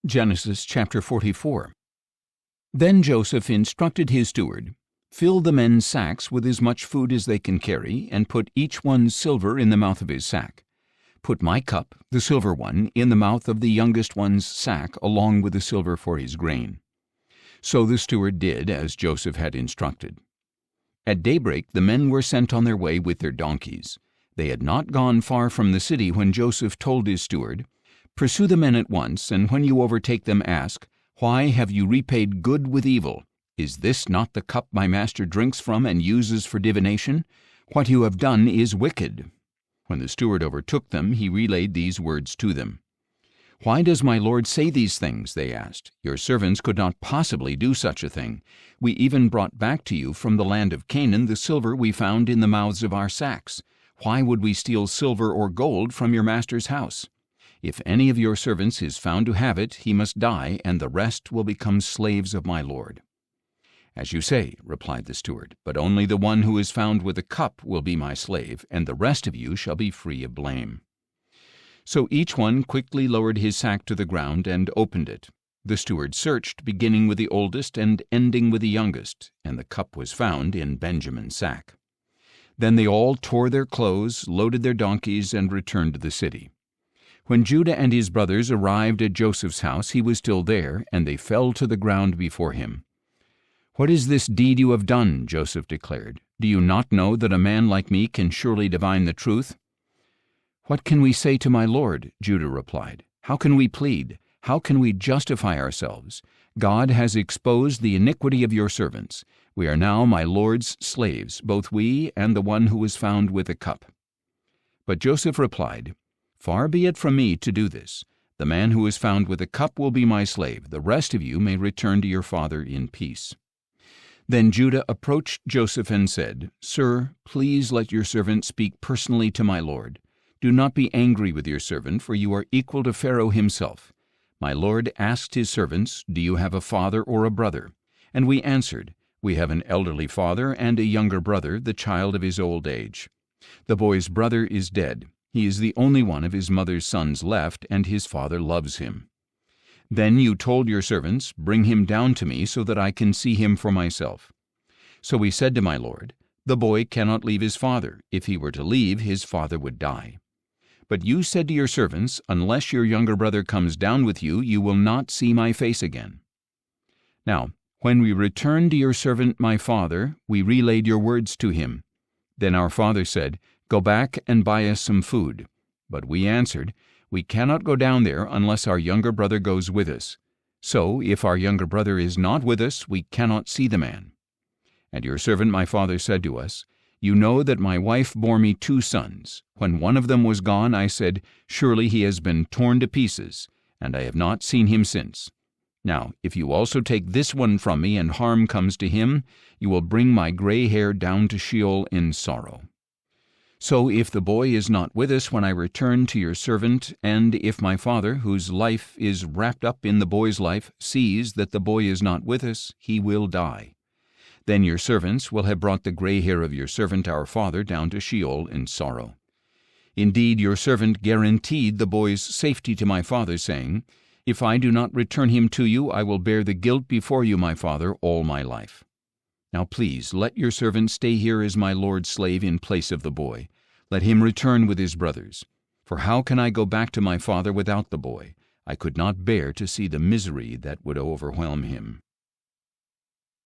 Genesis chapter 44. Then Joseph instructed his steward, "Fill the men's sacks with as much food as they can carry, and put each one's silver in the mouth of his sack. Put my cup, the silver one, in the mouth of the youngest one's sack, along with the silver for his grain." So the steward did as Joseph had instructed. At daybreak the men were sent on their way with their donkeys. They had not gone far from the city when Joseph told his steward, "Pursue the men at once, and when you overtake them ask, 'Why have you repaid good with evil? Is this not the cup my master drinks from and uses for divination? What you have done is wicked.'" When the steward overtook them, he relayed these words to them. "Why does my lord say these things?" they asked. "Your servants could not possibly do such a thing. We even brought back to you from the land of Canaan the silver we found in the mouths of our sacks. Why would we steal silver or gold from your master's house? If any of your servants is found to have it, he must die, and the rest will become slaves of my lord." "As you say," replied the steward, "but only the one who is found with a cup will be my slave, and the rest of you shall be free of blame." So each one quickly lowered his sack to the ground and opened it. The steward searched, beginning with the oldest and ending with the youngest, and the cup was found in Benjamin's sack. Then they all tore their clothes, loaded their donkeys, and returned to the city. When Judah and his brothers arrived at Joseph's house, he was still there, and they fell to the ground before him. "What is this deed you have done?" Joseph declared. "Do you not know that a man like me can surely divine the truth?" "What can we say to my lord?" Judah replied. "How can we plead? How can we justify ourselves? God has exposed the iniquity of your servants. We are now my lord's slaves, both we and the one who was found with a cup." But Joseph replied, "Far be it from me to do this. The man who is found with a cup will be my slave. The rest of you may return to your father in peace." Then Judah approached Joseph and said, "Sir, please let your servant speak personally to my lord. Do not be angry with your servant, for you are equal to Pharaoh himself. My lord asked his servants, 'Do you have a father or a brother?' And we answered, 'We have an elderly father and a younger brother, the child of his old age. The boy's brother is dead. He is the only one of his mother's sons left, and his father loves him.' Then you told your servants, 'Bring him down to me so that I can see him for myself.' So we said to my lord, 'The boy cannot leave his father. If he were to leave, his father would die.' But you said to your servants, 'Unless your younger brother comes down with you, you will not see my face again.' Now, when we returned to your servant my father, we relayed your words to him. Then our father said, 'Go back and buy us some food.' But we answered, 'We cannot go down there unless our younger brother goes with us. So, if our younger brother is not with us, we cannot see the man.' And your servant my father said to us, 'You know that my wife bore me 2 sons. When one of them was gone, I said, Surely he has been torn to pieces, and I have not seen him since. Now, if you also take this one from me and harm comes to him, you will bring my gray hair down to Sheol in sorrow. So if the boy is not with us when I return to your servant, and if my father, whose life is wrapped up in the boy's life, sees that the boy is not with us, he will die. Then your servants will have brought the gray hair of your servant our father down to Sheol in sorrow. Indeed, your servant guaranteed the boy's safety to my father, saying, If I do not return him to you, I will bear the guilt before you, my father, all my life. Now please, let your servant stay here as my lord's slave in place of the boy. Let him return with his brothers. For how can I go back to my father without the boy? I could not bear to see the misery that would overwhelm him."